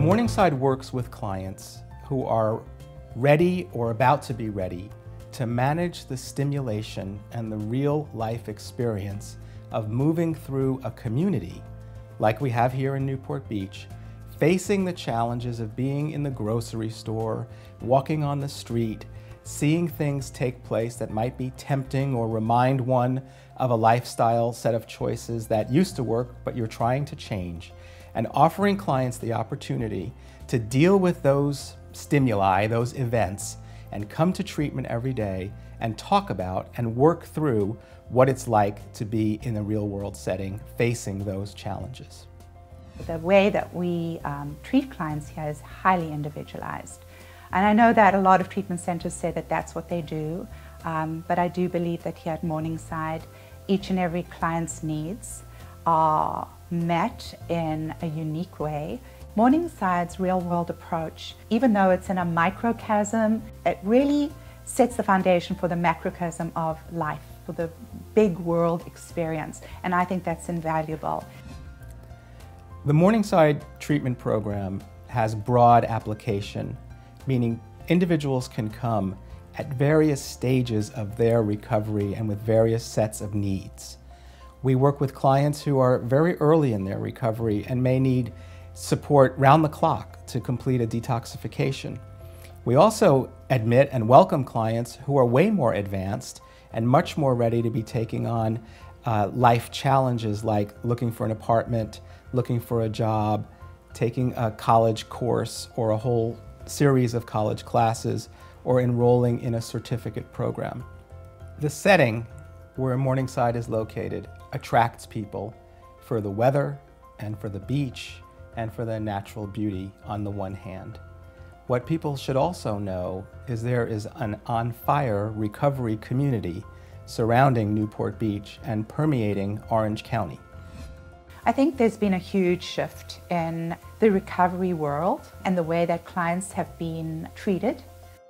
Morningside works with clients who are ready or about to be ready to manage the stimulation and the real life experience of moving through a community like we have here in Newport Beach, facing the challenges of being in the grocery store, walking on the street, seeing things take place that might be tempting or remind one of a lifestyle set of choices that used to work but you're trying to change, and offering clients the opportunity to deal with those stimuli, those events, and come to treatment every day and talk about and work through what it's like to be in a real world setting facing those challenges. The way that we treat clients here is highly individualized. And I know that a lot of treatment centers say that that's what they do, but I do believe that here at Morningside, each and every client's needs are met in a unique way. Morningside's real-world approach, even though it's in a microcosm, it really sets the foundation for the macrocosm of life, for the big world experience, and I think that's invaluable. The Morningside treatment program has broad application, meaning individuals can come at various stages of their recovery and with various sets of needs. We work with clients who are very early in their recovery and may need support round the clock to complete a detoxification. We also admit and welcome clients who are way more advanced and much more ready to be taking on life challenges like looking for an apartment, looking for a job, taking a college course or a whole series of college classes, or enrolling in a certificate program. The setting where Morningside is located attracts people for the weather and for the beach and for the natural beauty on the one hand. What people should also know is there is an on-fire recovery community surrounding Newport Beach and permeating Orange County. I think there's been a huge shift in the recovery world and the way that clients have been treated.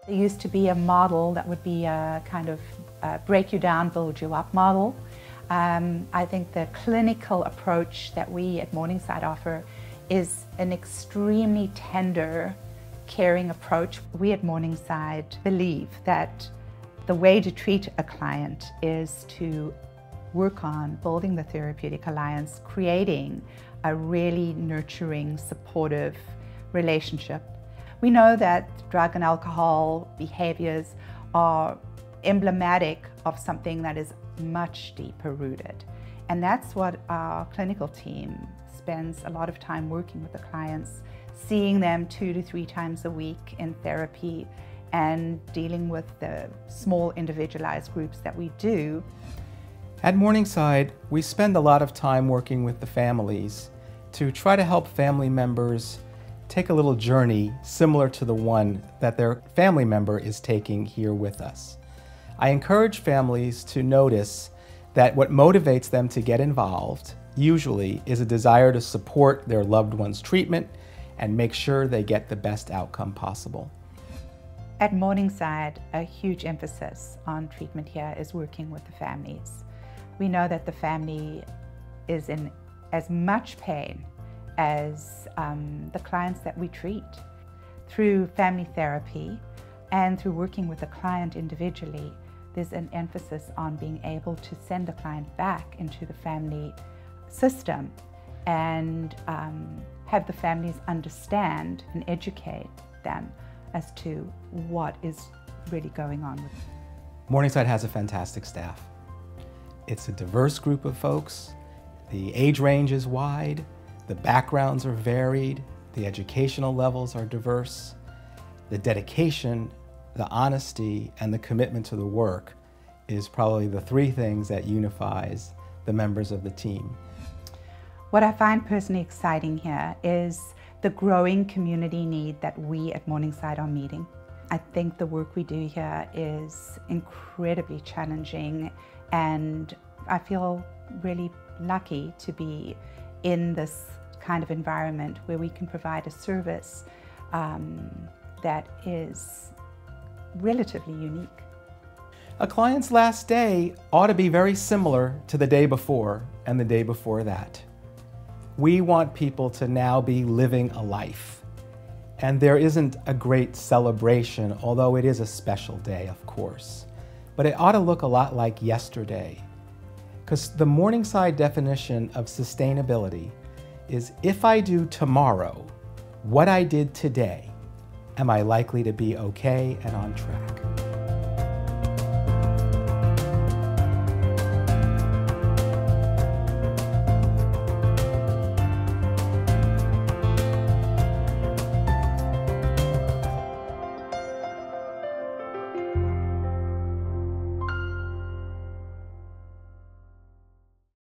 There used to be a model that would be a kind of break you down, build you up model. I think the clinical approach that we at Morningside offer is an extremely tender, caring approach. We at Morningside believe that the way to treat a client is to work on building the therapeutic alliance, creating a really nurturing, supportive relationship. We know that drug and alcohol behaviors are emblematic of something that is much deeper rooted. And that's what our clinical team spends a lot of time working with the clients, seeing them 2 to 3 times a week in therapy and dealing with the small individualized groups that we do. At Morningside, we spend a lot of time working with the families to try to help family members take a little journey similar to the one that their family member is taking here with us. I encourage families to notice that what motivates them to get involved usually is a desire to support their loved one's treatment and make sure they get the best outcome possible. At Morningside, a huge emphasis on treatment here is working with the families. We know that the family is in as much pain as the clients that we treat. Through family therapy and through working with the client individually, there's an emphasis on being able to send the client back into the family system and have the families understand and educate them as to what is really going on with them. Morningside has a fantastic staff. It's a diverse group of folks. The age range is wide, the backgrounds are varied, the educational levels are diverse. The dedication, the honesty, and the commitment to the work is probably the 3 things that unifies the members of the team. What I find personally exciting here is the growing community need that we at Morningside are meeting. I think the work we do here is incredibly challenging, and I feel really lucky to be in this kind of environment where we can provide a service that is relatively unique. A client's last day ought to be very similar to the day before and the day before that. We want people to now be living a life. And there isn't a great celebration, although it is a special day, of course. But it ought to look a lot like yesterday. Because the Morningside definition of sustainability is, if I do tomorrow what I did today, am I likely to be okay and on track?